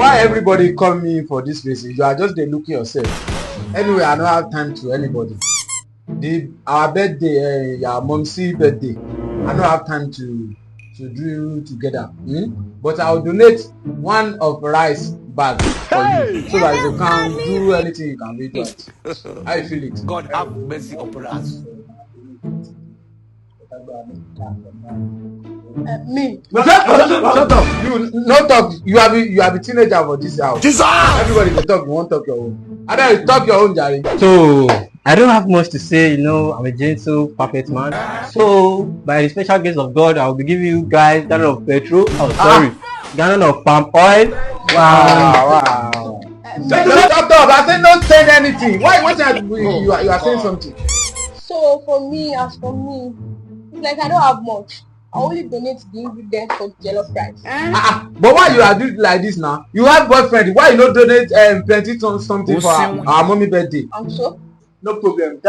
Why everybody call me for this reason? You are just there looking yourself. Anyway, I don't have time to anybody. Our birthday, your mom's birthday. I don't have time to do together. But I will donate one of rice bag for you so that you can do anything you can do it. How you feel it? God have mercy upon us. Me. No, shut up. You no talk. You have a teenager for this house. Jesus! Everybody dey talk. You won't talk your own. I don't talk your own, Jerry. So I don't have much to say, I'm a gentle, perfect man. So by the special grace of God, I'll be giving you guys gallon of petrol. Oh, sorry, gallon of palm oil. Wow. Shut up. I said don't say anything. Why you are saying something? So as for me, it's like I don't have much. I only donate the ingredients for jollof rice. But why you are doing like this now? You have boyfriend. Why you not donate plenty something for our mommy birthday? I'm sure. No problem.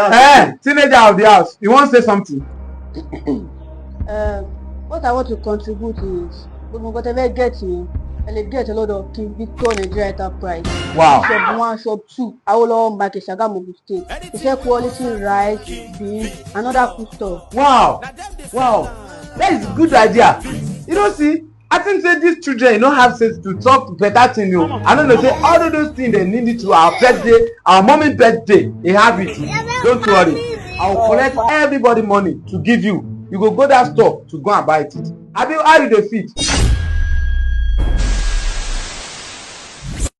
Teenager of the house. You want to say something? What I want to contribute is whatever get me, and they get a lot of King Victor Nigeria Enterprise. Wow. Shop 1, shop 2, Awolowo Market, Shagamu State. They sell quality rice, beans, and other food stuff. Wow. That is a good idea. You know, see, I think say these children don't have sense to talk better thing. I don't know, say all of those things they need it to our birthday, our mommy birthday. They have it. Don't worry. I will collect everybody money to give you. You go that store to go and buy it. How you dey fit?